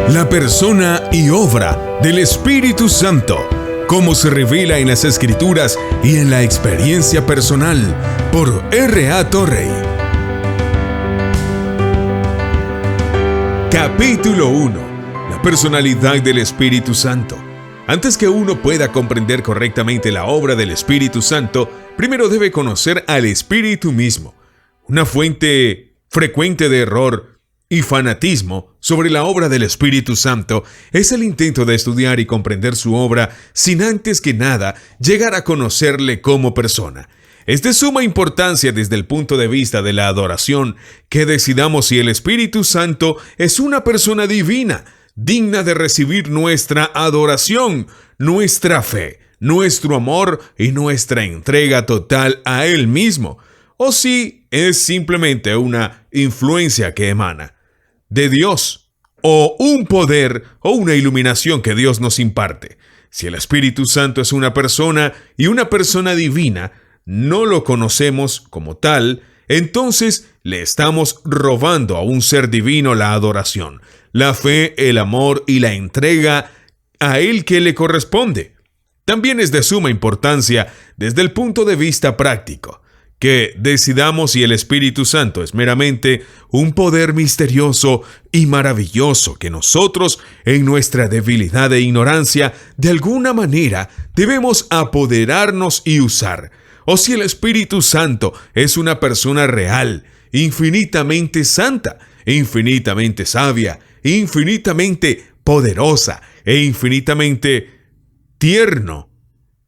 La persona y obra del Espíritu Santo, cómo se revela en las Escrituras y en la experiencia personal, por R.A. Torrey. Capítulo 1. La personalidad del Espíritu Santo. Antes que uno pueda comprender correctamente la obra del Espíritu Santo, primero debe conocer al Espíritu mismo. Una fuente frecuente de error y fanatismo sobre la obra del Espíritu Santo es el intento de estudiar y comprender su obra sin antes que nada llegar a conocerle como persona. Es de suma importancia desde el punto de vista de la adoración que decidamos si el Espíritu Santo es una persona divina, digna de recibir nuestra adoración, nuestra fe, nuestro amor y nuestra entrega total a Él mismo, o si es simplemente una influencia que emana de Dios, o un poder o una iluminación que Dios nos imparte. Si el Espíritu Santo es una persona y una persona divina, no lo conocemos como tal, entonces le estamos robando a un ser divino la adoración, la fe, el amor y la entrega a Él que le corresponde. También es de suma importancia desde el punto de vista práctico que decidamos si el Espíritu Santo es meramente un poder misterioso y maravilloso que nosotros, en nuestra debilidad e ignorancia, de alguna manera debemos apoderarnos y usar, o si el Espíritu Santo es una persona real, infinitamente santa, infinitamente sabia, infinitamente poderosa e infinitamente tierno,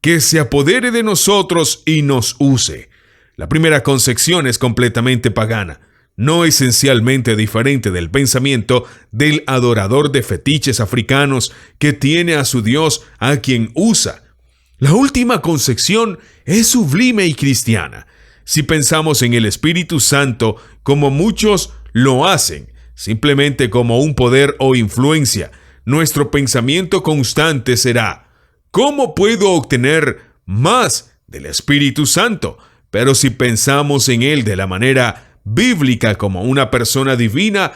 que se apodere de nosotros y nos use. La primera concepción es completamente pagana, no esencialmente diferente del pensamiento del adorador de fetiches africanos que tiene a su Dios a quien usa. La última concepción es sublime y cristiana. Si pensamos en el Espíritu Santo como muchos lo hacen, simplemente como un poder o influencia, nuestro pensamiento constante será: ¿cómo puedo obtener más del Espíritu Santo? Pero si pensamos en Él de la manera bíblica como una persona divina,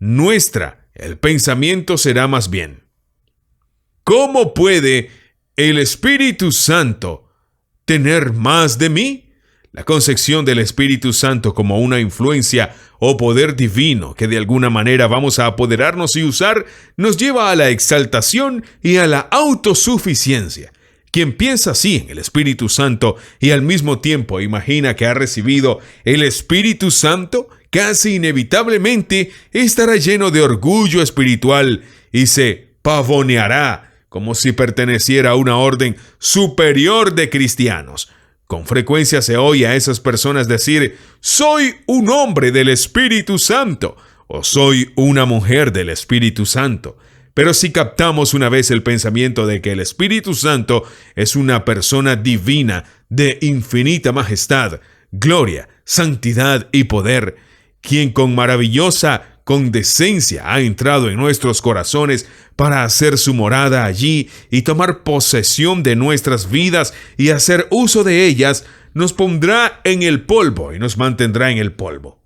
el pensamiento será más bien: ¿cómo puede el Espíritu Santo tener más de mí? La concepción del Espíritu Santo como una influencia o poder divino que de alguna manera vamos a apoderarnos y usar nos lleva a la exaltación y a la autosuficiencia. Quien piensa así en el Espíritu Santo y al mismo tiempo imagina que ha recibido el Espíritu Santo, casi inevitablemente estará lleno de orgullo espiritual y se pavoneará como si perteneciera a una orden superior de cristianos. Con frecuencia se oye a esas personas decir: soy un hombre del Espíritu Santo o soy una mujer del Espíritu Santo. Pero si captamos una vez el pensamiento de que el Espíritu Santo es una persona divina de infinita majestad, gloria, santidad y poder, quien con maravillosa condescencia ha entrado en nuestros corazones para hacer su morada allí y tomar posesión de nuestras vidas y hacer uso de ellas, nos pondrá en el polvo y nos mantendrá en el polvo.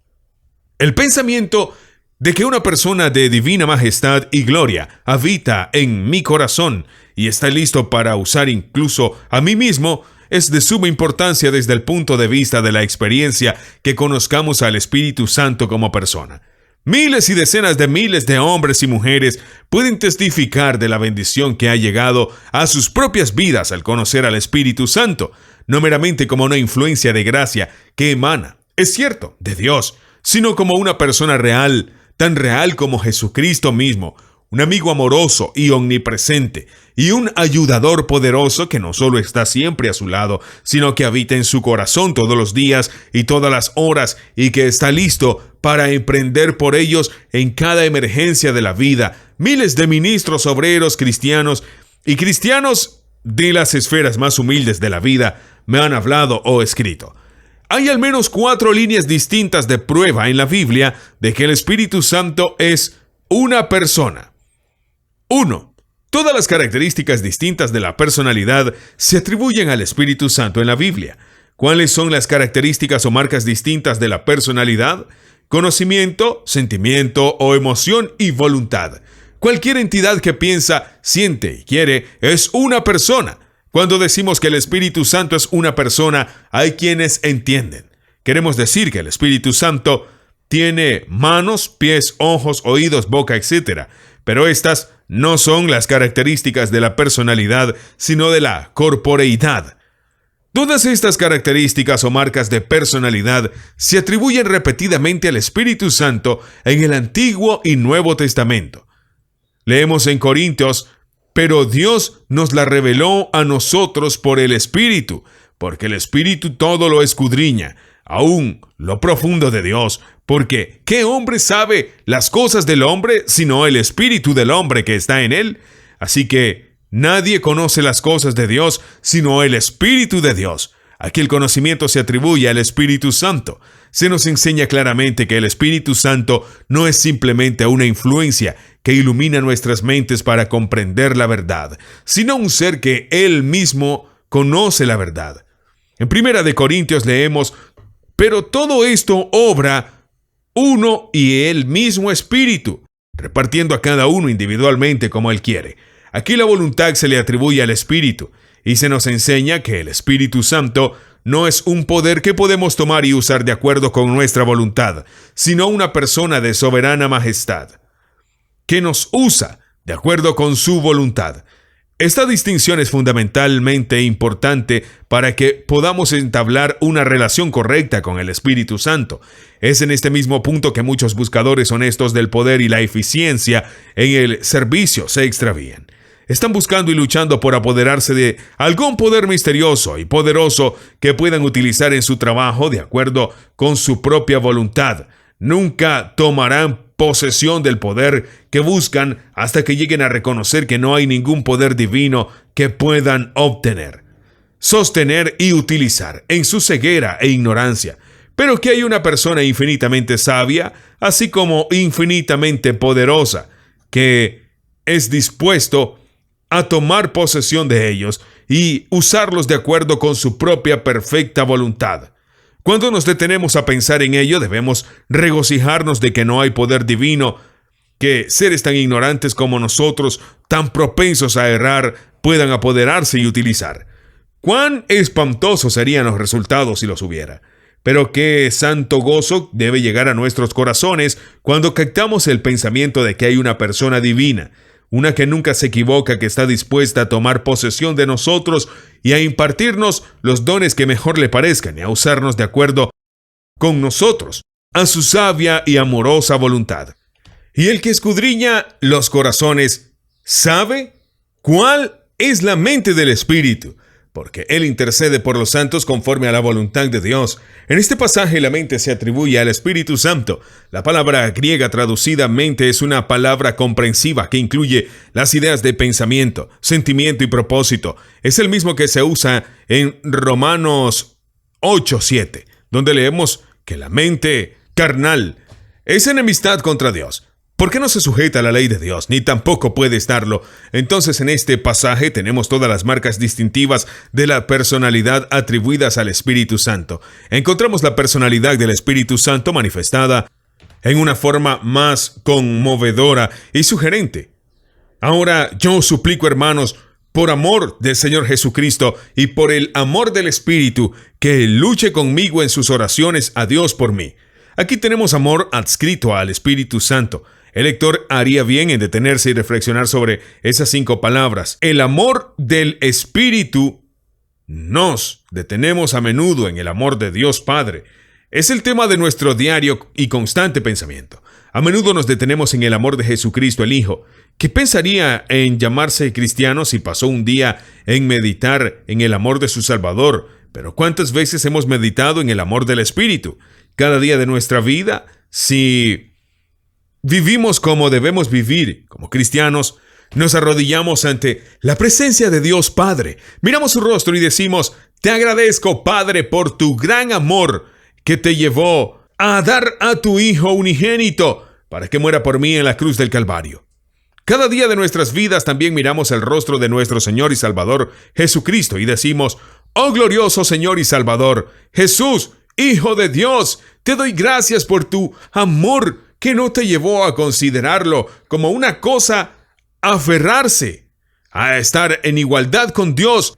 El pensamiento de que una persona de divina majestad y gloria habita en mi corazón y está listo para usar incluso a mí mismo es de suma importancia desde el punto de vista de la experiencia que conozcamos al Espíritu Santo como persona. Miles y decenas de miles de hombres y mujeres pueden testificar de la bendición que ha llegado a sus propias vidas al conocer al Espíritu Santo, no meramente como una influencia de gracia que emana, es cierto, de Dios, sino como una persona real, tan real como Jesucristo mismo, un amigo amoroso y omnipresente, y un ayudador poderoso que no solo está siempre a su lado, sino que habita en su corazón todos los días y todas las horas, y que está listo para emprender por ellos en cada emergencia de la vida. Miles de ministros, obreros, cristianos y cristianos de las esferas más humildes de la vida me han hablado o escrito. Hay al menos 4 líneas distintas de prueba en la Biblia de que el Espíritu Santo es una persona. 1. Todas las características distintas de la personalidad se atribuyen al Espíritu Santo en la Biblia. ¿Cuáles son las características o marcas distintas de la personalidad? Conocimiento, sentimiento o emoción y voluntad. Cualquier entidad que piensa, siente y quiere es una persona. Cuando decimos que el Espíritu Santo es una persona, hay quienes entienden. Queremos decir que el Espíritu Santo tiene manos, pies, ojos, oídos, boca, etc. Pero estas no son las características de la personalidad, sino de la corporeidad. Todas estas características o marcas de personalidad se atribuyen repetidamente al Espíritu Santo en el Antiguo y Nuevo Testamento. Leemos en Corintios: pero Dios nos la reveló a nosotros por el Espíritu, porque el Espíritu todo lo escudriña, aún lo profundo de Dios, porque ¿qué hombre sabe las cosas del hombre sino el Espíritu del hombre que está en él? Así que nadie conoce las cosas de Dios sino el Espíritu de Dios. Aquí el conocimiento se atribuye al Espíritu Santo. Se nos enseña claramente que el Espíritu Santo no es simplemente una influencia que ilumina nuestras mentes para comprender la verdad, sino un ser que Él mismo conoce la verdad. En 1 Corintios leemos: pero todo esto obra uno y el mismo Espíritu, repartiendo a cada uno individualmente como Él quiere. Aquí la voluntad se le atribuye al Espíritu, y se nos enseña que el Espíritu Santo no es un poder que podemos tomar y usar de acuerdo con nuestra voluntad, sino una persona de soberana majestad, que nos usa de acuerdo con su voluntad. Esta distinción es fundamentalmente importante para que podamos entablar una relación correcta con el Espíritu Santo. Es en este mismo punto que muchos buscadores honestos del poder y la eficiencia en el servicio se extravían. Están buscando y luchando por apoderarse de algún poder misterioso y poderoso que puedan utilizar en su trabajo de acuerdo con su propia voluntad. Nunca tomarán posesión del poder que buscan hasta que lleguen a reconocer que no hay ningún poder divino que puedan obtener, sostener y utilizar en su ceguera e ignorancia, pero que hay una persona infinitamente sabia, así como infinitamente poderosa, que es dispuesto a tomar posesión de ellos y usarlos de acuerdo con su propia perfecta voluntad. Cuando nos detenemos a pensar en ello, debemos regocijarnos de que no hay poder divino que seres tan ignorantes como nosotros, tan propensos a errar, puedan apoderarse y utilizar. Cuán espantosos serían los resultados si los hubiera. Pero qué santo gozo debe llegar a nuestros corazones cuando captamos el pensamiento de que hay una persona divina, una que nunca se equivoca, que está dispuesta a tomar posesión de nosotros y a impartirnos los dones que mejor le parezcan y a usarnos de acuerdo con nosotros, a su sabia y amorosa voluntad. Y el que escudriña los corazones sabe cuál es la mente del Espíritu, porque Él intercede por los santos conforme a la voluntad de Dios. En este pasaje la mente se atribuye al Espíritu Santo. La palabra griega traducida mente es una palabra comprensiva que incluye las ideas de pensamiento, sentimiento y propósito. Es el mismo que se usa en Romanos 8:7, donde leemos que la mente carnal es enemistad contra Dios. ¿Por qué no se sujeta a la ley de Dios? Ni tampoco puede estarlo. Entonces, en este pasaje tenemos todas las marcas distintivas de la personalidad atribuidas al Espíritu Santo. Encontramos la personalidad del Espíritu Santo manifestada en una forma más conmovedora y sugerente. Ahora, yo os suplico, hermanos, por amor del Señor Jesucristo y por el amor del Espíritu, que luche conmigo en sus oraciones a Dios por mí. Aquí tenemos amor adscrito al Espíritu Santo. El lector haría bien en detenerse y reflexionar sobre esas 5 palabras. El amor del Espíritu. Nos detenemos a menudo en el amor de Dios Padre. Es el tema de nuestro diario y constante pensamiento. A menudo nos detenemos en el amor de Jesucristo el Hijo. ¿Qué pensaría en llamarse cristiano si pasó un día en meditar en el amor de su Salvador? Pero ¿cuántas veces hemos meditado en el amor del Espíritu? Cada día de nuestra vida, si vivimos como debemos vivir, como cristianos, nos arrodillamos ante la presencia de Dios Padre. Miramos su rostro y decimos: te agradezco, Padre, por tu gran amor que te llevó a dar a tu Hijo unigénito para que muera por mí en la cruz del Calvario. Cada día de nuestras vidas también miramos el rostro de nuestro Señor y Salvador Jesucristo y decimos: oh glorioso Señor y Salvador, Jesús, Hijo de Dios, te doy gracias por tu amor que no te llevó a considerarlo como una cosa aferrarse a estar en igualdad con Dios,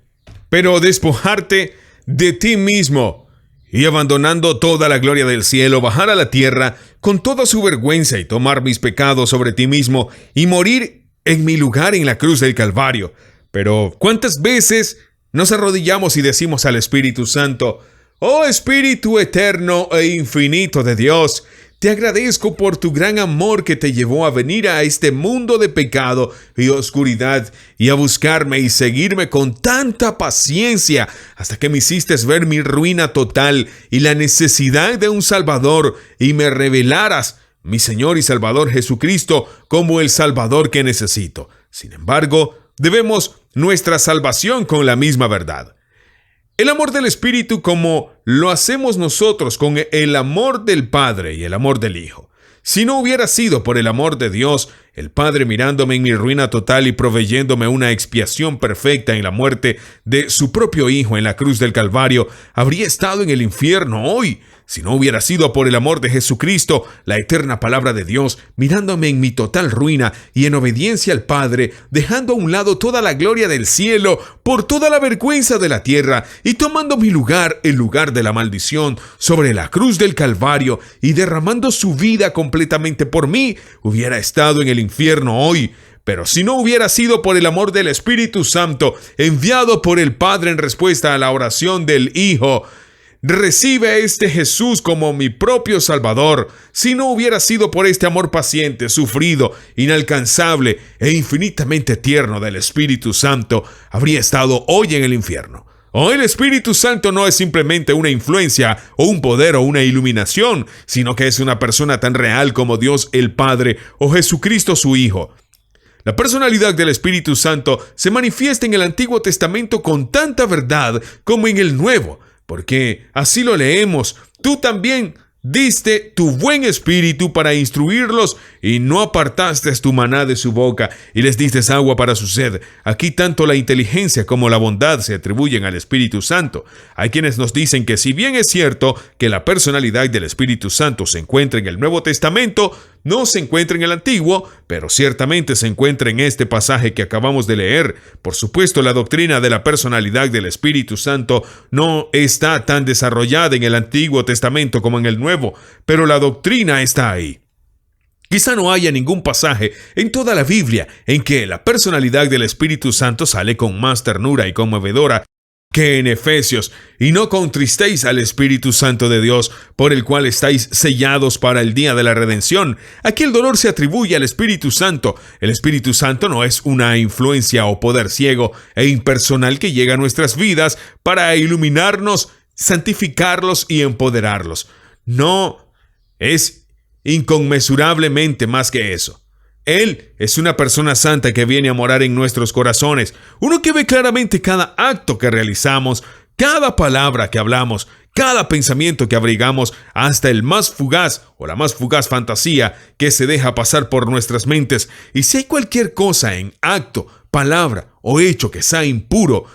pero despojarte de ti mismo y abandonando toda la gloria del cielo, bajar a la tierra con toda su vergüenza y tomar mis pecados sobre ti mismo y morir en mi lugar en la cruz del Calvario. Pero ¿cuántas veces nos arrodillamos y decimos al Espíritu Santo: oh Espíritu eterno e infinito de Dios, te agradezco por tu gran amor que te llevó a venir a este mundo de pecado y oscuridad y a buscarme y seguirme con tanta paciencia hasta que me hiciste ver mi ruina total y la necesidad de un Salvador y me revelaras, mi Señor y Salvador Jesucristo, como el Salvador que necesito. Sin embargo, debemos nuestra salvación con la misma verdad. El amor del Espíritu, como lo hacemos nosotros con el amor del Padre y el amor del Hijo. Si no hubiera sido por el amor de Dios, el Padre mirándome en mi ruina total y proveyéndome una expiación perfecta en la muerte de su propio Hijo en la cruz del Calvario, habría estado en el infierno hoy. Si no hubiera sido por el amor de Jesucristo, la eterna palabra de Dios, mirándome en mi total ruina y en obediencia al Padre, dejando a un lado toda la gloria del cielo por toda la vergüenza de la tierra y tomando mi lugar, el lugar de la maldición, sobre la cruz del Calvario y derramando su vida completamente por mí, hubiera estado en el infierno hoy. Pero si no hubiera sido por el amor del Espíritu Santo, enviado por el Padre en respuesta a la oración del Hijo, recibe a este Jesús como mi propio Salvador. Si no hubiera sido por este amor paciente, sufrido, inalcanzable e infinitamente tierno del Espíritu Santo, habría estado hoy en el infierno. Hoy el Espíritu Santo no es simplemente una influencia o un poder o una iluminación, sino que es una persona tan real como Dios el Padre o Jesucristo su Hijo. La personalidad del Espíritu Santo se manifiesta en el Antiguo Testamento con tanta verdad como en el Nuevo, porque así lo leemos: tú también diste tu buen espíritu para instruirlos y no apartaste tu maná de su boca y les diste agua para su sed. Aquí tanto la inteligencia como la bondad se atribuyen al Espíritu Santo. Hay quienes nos dicen que si bien es cierto que la personalidad del Espíritu Santo se encuentra en el Nuevo Testamento, no se encuentra en el Antiguo, pero ciertamente se encuentra en este pasaje que acabamos de leer. Por supuesto, la doctrina de la personalidad del Espíritu Santo no está tan desarrollada en el Antiguo Testamento como en el Nuevo, pero la doctrina está ahí. Quizá no haya ningún pasaje en toda la Biblia en que la personalidad del Espíritu Santo sale con más ternura y conmovedora que en Efesios: y no contristéis al Espíritu Santo de Dios, por el cual estáis sellados para el día de la redención. Aquí el dolor se atribuye al Espíritu Santo. El Espíritu Santo no es una influencia o poder ciego e impersonal que llega a nuestras vidas para iluminarnos, santificarlos y empoderarlos. No, es inconmensurablemente más que eso. Él es una persona santa que viene a morar en nuestros corazones, uno que ve claramente cada acto que realizamos, cada palabra que hablamos, cada pensamiento que abrigamos, hasta el más fugaz o la más fugaz fantasía que se deja pasar por nuestras mentes. Y si hay cualquier cosa en acto, palabra o hecho que sea impuro,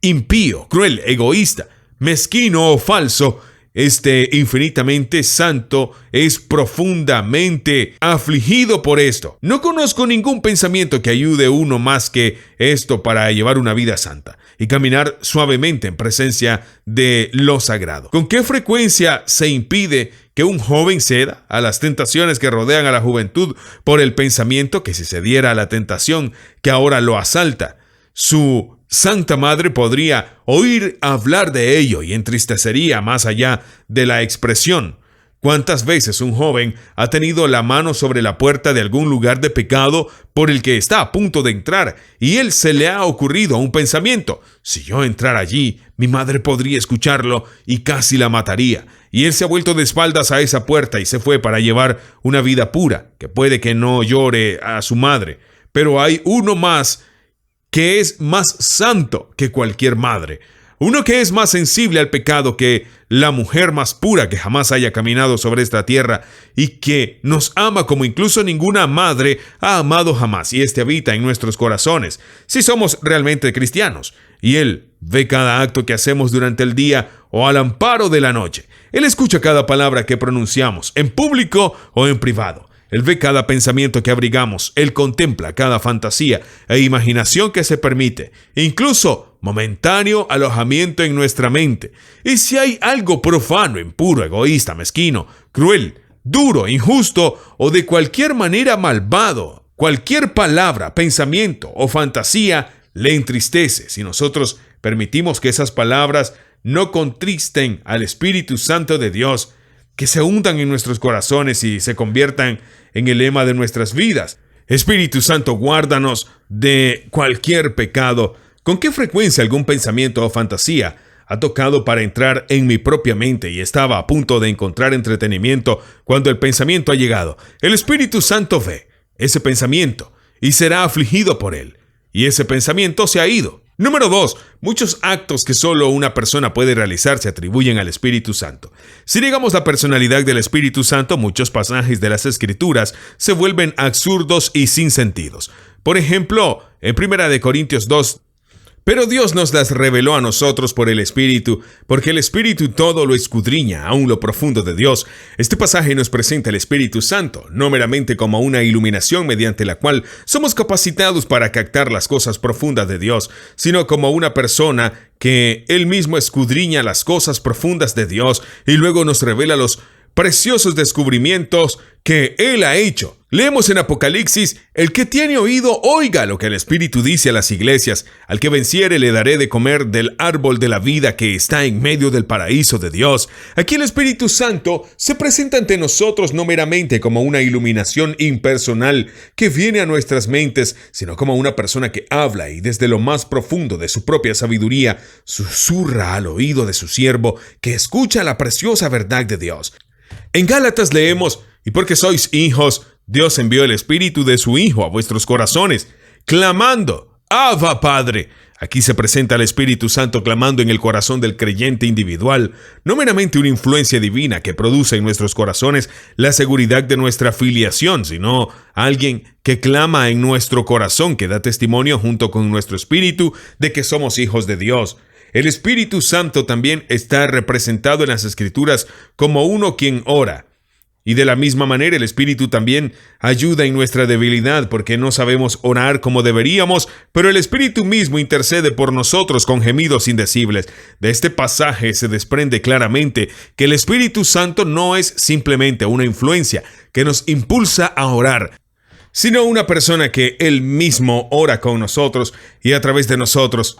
impío, cruel, egoísta, mezquino o falso, este infinitamente santo es profundamente afligido por esto. No conozco ningún pensamiento que ayude uno más que esto para llevar una vida santa y caminar suavemente en presencia de lo sagrado. ¿Con qué frecuencia se impide que un joven ceda a las tentaciones que rodean a la juventud por el pensamiento que si cediera a la tentación que ahora lo asalta, su Santa Madre podría oír hablar de ello y entristecería más allá de la expresión? ¿Cuántas veces un joven ha tenido la mano sobre la puerta de algún lugar de pecado por el que está a punto de entrar y él se le ha ocurrido un pensamiento: si yo entrara allí, mi madre podría escucharlo y casi la mataría? Y él se ha vuelto de espaldas a esa puerta y se fue para llevar una vida pura, que puede que no llore a su madre. Pero hay uno más que es más santo que cualquier madre, uno que es más sensible al pecado que la mujer más pura que jamás haya caminado sobre esta tierra y que nos ama como incluso ninguna madre ha amado jamás, y este habita en nuestros corazones si somos realmente cristianos, y Él ve cada acto que hacemos durante el día o al amparo de la noche. Él escucha cada palabra que pronunciamos, en público o en privado. Él ve cada pensamiento que abrigamos, Él contempla cada fantasía e imaginación que se permite, incluso momentáneo alojamiento en nuestra mente. Y si hay algo profano, impuro, egoísta, mezquino, cruel, duro, injusto o de cualquier manera malvado, cualquier palabra, pensamiento o fantasía le entristece si nosotros permitimos que esas palabras no contristen al Espíritu Santo de Dios, que se hundan en nuestros corazones y se conviertan en el lema de nuestras vidas. Espíritu Santo, guárdanos de cualquier pecado. ¿Con qué frecuencia algún pensamiento o fantasía ha tocado para entrar en mi propia mente y estaba a punto de encontrar entretenimiento cuando el pensamiento ha llegado? El Espíritu Santo ve ese pensamiento y será afligido por él. Y ese pensamiento se ha ido. Número 2. Muchos actos que solo una persona puede realizar se atribuyen al Espíritu Santo. Si negamos la personalidad del Espíritu Santo, muchos pasajes de las Escrituras se vuelven absurdos y sin sentidos. Por ejemplo, en 1 Corintios 2, pero Dios nos las reveló a nosotros por el Espíritu, porque el Espíritu todo lo escudriña, aún lo profundo de Dios. Este pasaje nos presenta el Espíritu Santo, no meramente como una iluminación mediante la cual somos capacitados para captar las cosas profundas de Dios, sino como una persona que Él mismo escudriña las cosas profundas de Dios y luego nos revela los preciosos descubrimientos que Él ha hecho. Leemos en Apocalipsis: el que tiene oído, oiga lo que el Espíritu dice a las iglesias. Al que venciere le daré de comer del árbol de la vida que está en medio del paraíso de Dios. Aquí el Espíritu Santo se presenta ante nosotros no meramente como una iluminación impersonal que viene a nuestras mentes, sino como una persona que habla y desde lo más profundo de su propia sabiduría susurra al oído de su siervo que escucha la preciosa verdad de Dios. En Gálatas leemos: y porque sois hijos, Dios envió el Espíritu de su Hijo a vuestros corazones, clamando: Abba, Padre. Aquí se presenta el Espíritu Santo clamando en el corazón del creyente individual, no meramente una influencia divina que produce en nuestros corazones la seguridad de nuestra filiación, sino alguien que clama en nuestro corazón, que da testimonio junto con nuestro espíritu de que somos hijos de Dios. El Espíritu Santo también está representado en las Escrituras como uno quien ora. Y de la misma manera el Espíritu también ayuda en nuestra debilidad porque no sabemos orar como deberíamos, pero el Espíritu mismo intercede por nosotros con gemidos indecibles. De este pasaje se desprende claramente que el Espíritu Santo no es simplemente una influencia que nos impulsa a orar, sino una persona que Él mismo ora con nosotros y a través de nosotros.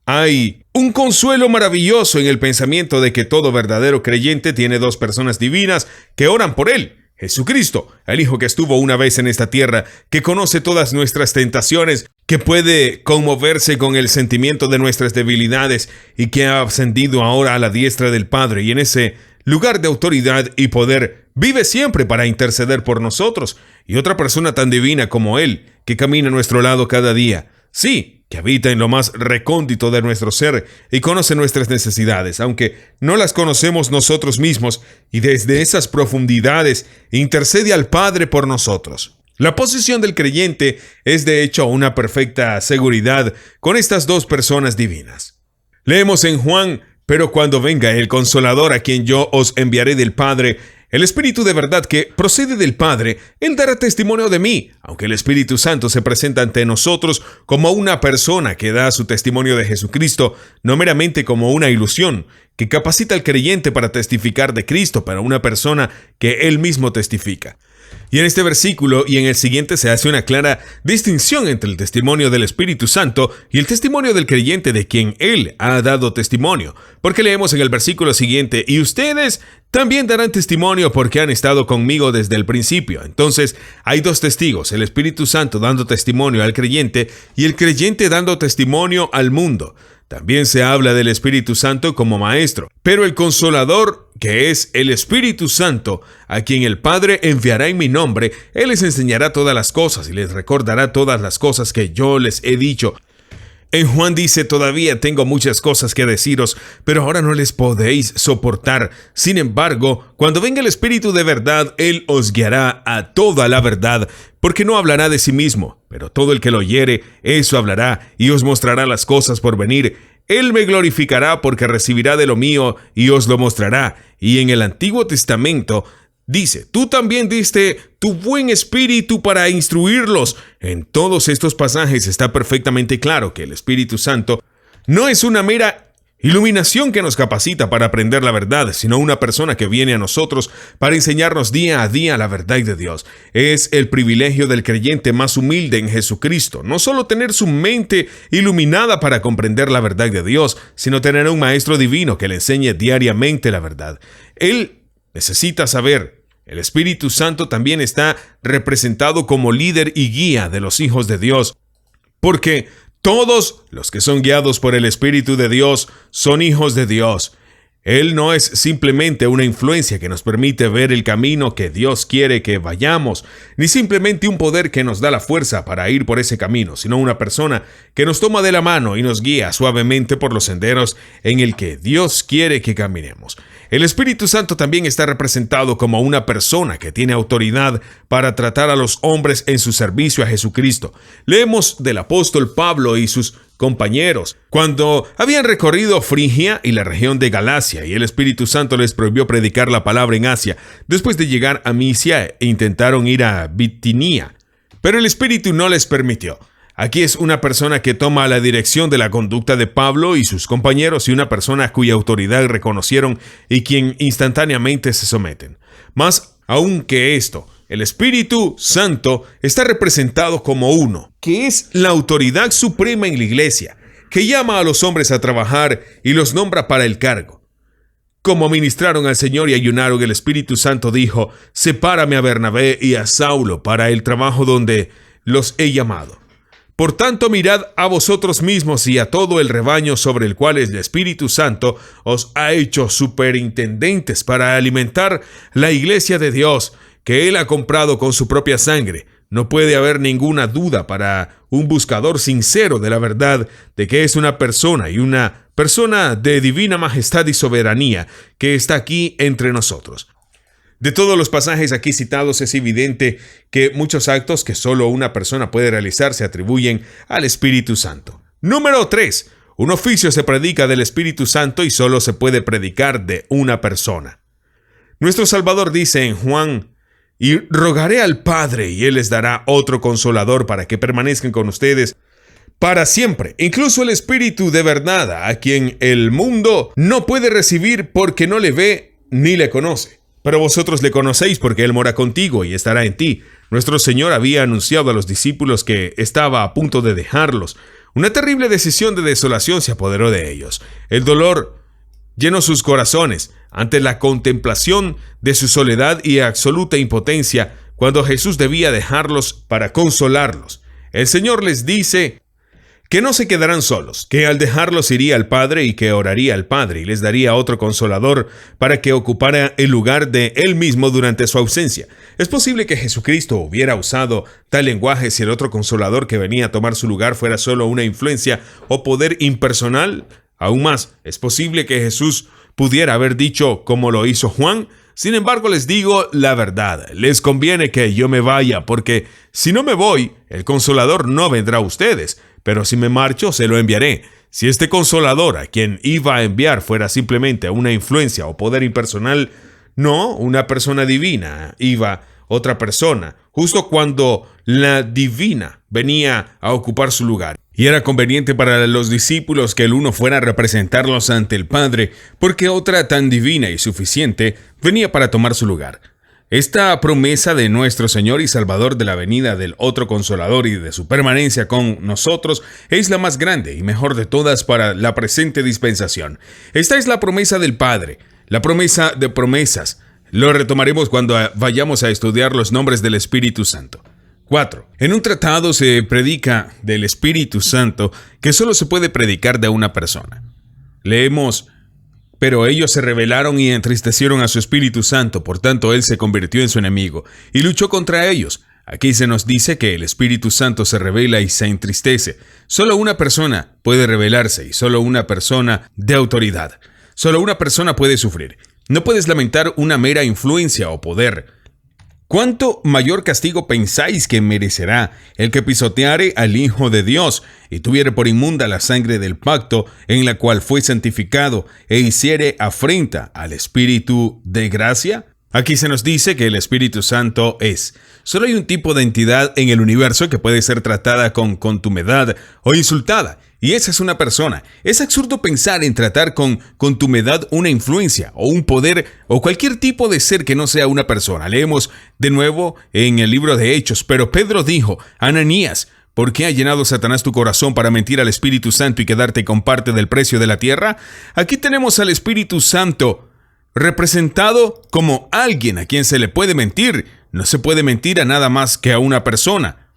Hay un consuelo maravilloso en el pensamiento de que todo verdadero creyente tiene dos personas divinas que oran por él. Jesucristo, el Hijo que estuvo una vez en esta tierra, que conoce todas nuestras tentaciones, que puede conmoverse con el sentimiento de nuestras debilidades y que ha ascendido ahora a la diestra del Padre y en ese lugar de autoridad y poder vive siempre para interceder por nosotros. Y otra persona tan divina como Él, que camina a nuestro lado cada día. Sí, que habita en lo más recóndito de nuestro ser y conoce nuestras necesidades, aunque no las conocemos nosotros mismos, y desde esas profundidades intercede al Padre por nosotros. La posición del creyente es de hecho una perfecta seguridad con estas dos personas divinas. Leemos en Juan: pero cuando venga el Consolador, a quien yo os enviaré del Padre, el Espíritu de verdad que procede del Padre, Él dará testimonio de mí. Aunque el Espíritu Santo se presenta ante nosotros como una persona que da su testimonio de Jesucristo, no meramente como una ilusión que capacita al creyente para testificar de Cristo, para una persona que Él mismo testifica. Y en este versículo y en el siguiente se hace una clara distinción entre el testimonio del Espíritu Santo y el testimonio del creyente de quien Él ha dado testimonio. Porque leemos en el versículo siguiente: y ustedes también darán testimonio porque han estado conmigo desde el principio. Entonces hay dos testigos, el Espíritu Santo dando testimonio al creyente y el creyente dando testimonio al mundo. También se habla del Espíritu Santo como maestro, pero el Consolador, que es el Espíritu Santo, a quien el Padre enviará en mi nombre, Él les enseñará todas las cosas y les recordará todas las cosas que yo les he dicho. En Juan dice: todavía tengo muchas cosas que deciros, pero ahora no les podéis soportar. Sin embargo, cuando venga el Espíritu de verdad, Él os guiará a toda la verdad, porque no hablará de sí mismo, pero todo el que lo oyere, eso hablará y os mostrará las cosas por venir. Él me glorificará porque recibirá de lo mío y os lo mostrará. Y en el Antiguo Testamento Dice, tú también diste tu buen espíritu para instruirlos. En todos estos pasajes está perfectamente claro que el Espíritu Santo no es una mera iluminación que nos capacita para aprender la verdad, sino una persona que viene a nosotros para enseñarnos día a día la verdad de Dios. Es el privilegio del creyente más humilde en Jesucristo, no solo tener su mente iluminada para comprender la verdad de Dios, sino tener un maestro divino que le enseñe diariamente la verdad. Él necesita saber. El Espíritu Santo también está representado como líder y guía de los hijos de Dios, porque todos los que son guiados por el Espíritu de Dios son hijos de Dios. Él no es simplemente una influencia que nos permite ver el camino que Dios quiere que vayamos, ni simplemente un poder que nos da la fuerza para ir por ese camino, sino una persona que nos toma de la mano y nos guía suavemente por los senderos en el que Dios quiere que caminemos. El Espíritu Santo también está representado como una persona que tiene autoridad para tratar a los hombres en su servicio a Jesucristo. Leemos del apóstol Pablo y sus compañeros cuando habían recorrido Frigia y la región de Galacia, y el Espíritu Santo les prohibió predicar la palabra en Asia. Después de llegar a Misia, intentaron ir a Bitinia, pero el Espíritu no les permitió. Aquí es una persona que toma la dirección de la conducta de Pablo y sus compañeros, y una persona cuya autoridad reconocieron y quien instantáneamente se someten. Más aún que esto, el Espíritu Santo está representado como uno, que es la autoridad suprema en la iglesia, que llama a los hombres a trabajar y los nombra para el cargo. Como ministraron al Señor y ayunaron, el Espíritu Santo dijo: sepárame a Bernabé y a Saulo para el trabajo donde los he llamado. Por tanto, mirad a vosotros mismos y a todo el rebaño sobre el cual el Espíritu Santo os ha hecho superintendentes para alimentar la iglesia de Dios, que Él ha comprado con su propia sangre. No puede haber ninguna duda para un buscador sincero de la verdad de que es una persona y una persona de divina majestad y soberanía que está aquí entre nosotros. De todos los pasajes aquí citados es evidente que muchos actos que solo una persona puede realizar se atribuyen al Espíritu Santo. Número 3. Un oficio se predica del Espíritu Santo y solo se puede predicar de una persona. Nuestro Salvador dice en Juan: y rogaré al Padre y Él les dará otro consolador para que permanezcan con ustedes para siempre, incluso el Espíritu de verdad, a quien el mundo no puede recibir porque no le ve ni le conoce. Pero vosotros le conocéis porque Él mora contigo y estará en ti. Nuestro Señor había anunciado a los discípulos que estaba a punto de dejarlos. Una terrible decisión de desolación se apoderó de ellos. El dolor llenó sus corazones ante la contemplación de su soledad y absoluta impotencia cuando Jesús debía dejarlos para consolarlos. El Señor les dice que no se quedarán solos, que al dejarlos iría al Padre y que oraría al Padre y les daría otro consolador para que ocupara el lugar de Él mismo durante su ausencia. Es posible que Jesucristo hubiera usado tal lenguaje si el otro consolador que venía a tomar su lugar fuera solo una influencia o poder impersonal. Aún más, es posible que Jesús pudiera haber dicho como lo hizo Juan: sin embargo, les digo la verdad, les conviene que yo me vaya, porque si no me voy, el Consolador no vendrá a ustedes, pero si me marcho, se lo enviaré. Si este Consolador a quien iba a enviar fuera simplemente una influencia o poder impersonal, no una persona divina, iba otra persona, justo cuando la divina venía a ocupar su lugar. Y era conveniente para los discípulos que el uno fuera a representarlos ante el Padre, porque otra tan divina y suficiente venía para tomar su lugar. Esta promesa de nuestro Señor y Salvador de la venida del otro Consolador y de su permanencia con nosotros es la más grande y mejor de todas para la presente dispensación. Esta es la promesa del Padre, la promesa de promesas. Lo retomaremos cuando vayamos a estudiar los nombres del Espíritu Santo. 4. En un tratado se predica del Espíritu Santo que solo se puede predicar de una persona. Leemos: pero ellos se rebelaron y entristecieron a su Espíritu Santo, por tanto Él se convirtió en su enemigo y luchó contra ellos. Aquí se nos dice que el Espíritu Santo se rebela y se entristece. Solo una persona puede rebelarse y solo una persona de autoridad. Solo una persona puede sufrir. No puedes lamentar una mera influencia o poder. ¿Cuánto mayor castigo pensáis que merecerá el que pisoteare al Hijo de Dios y tuviere por inmunda la sangre del pacto en la cual fue santificado e hiciere afrenta al Espíritu de gracia? Aquí se nos dice que el Espíritu Santo es. Solo hay un tipo de entidad en el universo que puede ser tratada con contumedad o insultada, y esa es una persona. Es absurdo pensar en tratar con contumedad una influencia o un poder o cualquier tipo de ser que no sea una persona. Leemos de nuevo en el libro de Hechos, pero Pedro dijo: Ananías, ¿por qué ha llenado Satanás tu corazón para mentir al Espíritu Santo y quedarte con parte del precio de la tierra? Aquí tenemos al Espíritu Santo representado como alguien a quien se le puede mentir. No se puede mentir a nada más que a una persona.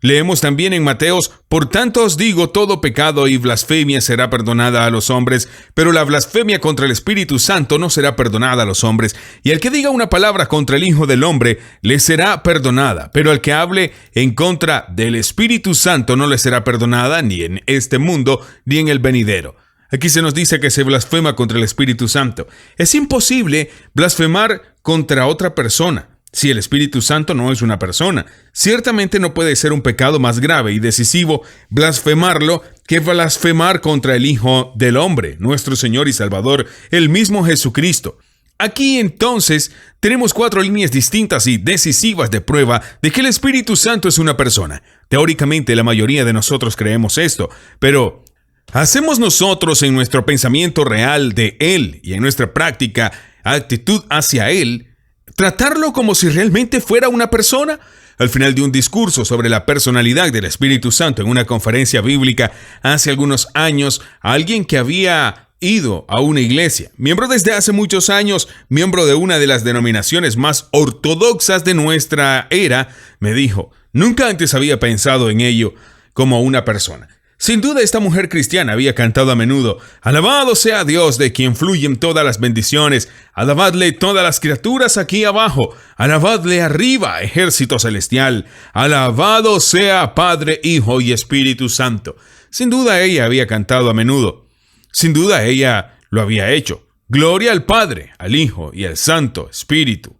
Leemos también en Mateos: por tanto os digo, todo pecado y blasfemia será perdonada a los hombres, pero la blasfemia contra el Espíritu Santo no será perdonada a los hombres. Y al que diga una palabra contra el Hijo del Hombre, le será perdonada, pero al que hable en contra del Espíritu Santo no le será perdonada, ni en este mundo, ni en el venidero. Aquí se nos dice que se blasfema contra el Espíritu Santo. Es imposible blasfemar contra otra persona si el Espíritu Santo no es una persona. Ciertamente no puede ser un pecado más grave y decisivo blasfemarlo que blasfemar contra el Hijo del Hombre, nuestro Señor y Salvador, el mismo Jesucristo. Aquí entonces tenemos 4 líneas distintas y decisivas de prueba de que el Espíritu Santo es una persona. Teóricamente la mayoría de nosotros creemos esto, pero ¿hacemos nosotros en nuestro pensamiento real de Él y en nuestra práctica actitud hacia Él tratarlo como si realmente fuera una persona? Al final de un discurso sobre la personalidad del Espíritu Santo en una conferencia bíblica hace algunos años, alguien que había ido a una iglesia, miembro desde hace muchos años, miembro de una de las denominaciones más ortodoxas de nuestra era, me dijo: nunca antes había pensado en ello como una persona. Sin duda esta mujer cristiana había cantado a menudo: alabado sea Dios, de quien fluyen todas las bendiciones, alabadle todas las criaturas aquí abajo, alabadle arriba, ejército celestial, alabado sea Padre, Hijo y Espíritu Santo. Sin duda ella había cantado a menudo, sin duda ella lo había hecho. Gloria al Padre, al Hijo y al Santo Espíritu,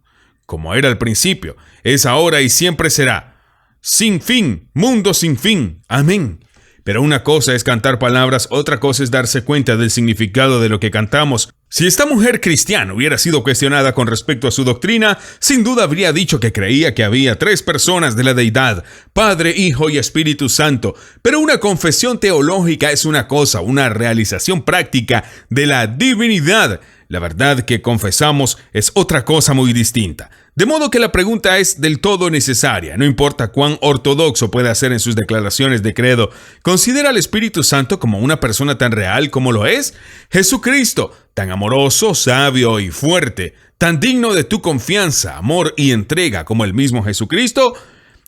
como era al principio, es ahora y siempre será, sin fin, mundo sin fin. Amén. Pero una cosa es cantar palabras, otra cosa es darse cuenta del significado de lo que cantamos. Si esta mujer cristiana hubiera sido cuestionada con respecto a su doctrina, sin duda habría dicho que creía que había 3 personas de la deidad: Padre, Hijo y Espíritu Santo. Pero una confesión teológica es una cosa, una realización práctica de la divinidad. La verdad que confesamos es otra cosa muy distinta. De modo que la pregunta es del todo necesaria. No importa cuán ortodoxo pueda ser en sus declaraciones de credo, ¿considera al Espíritu Santo como una persona tan real como lo es Jesucristo, tan amoroso, sabio y fuerte, tan digno de tu confianza, amor y entrega como el mismo Jesucristo?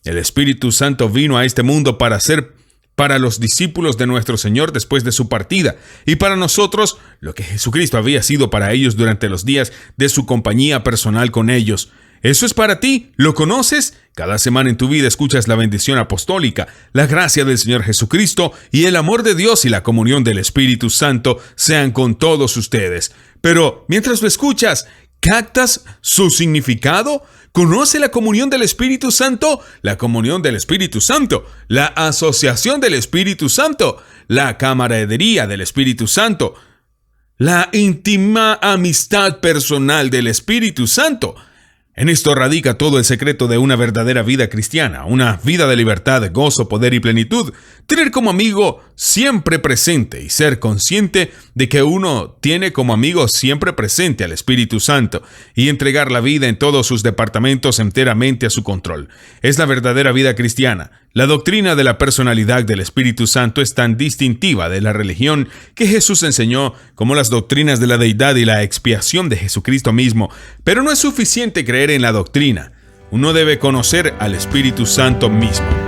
El Espíritu Santo vino a este mundo para ser para los discípulos de nuestro Señor después de su partida, y para nosotros lo que Jesucristo había sido para ellos durante los días de su compañía personal con ellos. ¿Eso es para ti? ¿Lo conoces? Cada semana en tu vida escuchas la bendición apostólica. La gracia del Señor Jesucristo y el amor de Dios y la comunión del Espíritu Santo sean con todos ustedes. Pero mientras lo escuchas, ¿captas su significado? ¿Conoce la comunión del Espíritu Santo? La comunión del Espíritu Santo, la asociación del Espíritu Santo, la camaradería del Espíritu Santo, la íntima amistad personal del Espíritu Santo. En esto radica todo el secreto de una verdadera vida cristiana, una vida de libertad, gozo, poder y plenitud. Tener como amigo siempre presente y ser consciente de que uno tiene como amigo siempre presente al Espíritu Santo y entregar la vida en todos sus departamentos enteramente a su control. Es la verdadera vida cristiana. La doctrina de la personalidad del Espíritu Santo es tan distintiva de la religión que Jesús enseñó como las doctrinas de la deidad y la expiación de Jesucristo mismo. Pero no es suficiente creer en la doctrina. Uno debe conocer al Espíritu Santo mismo.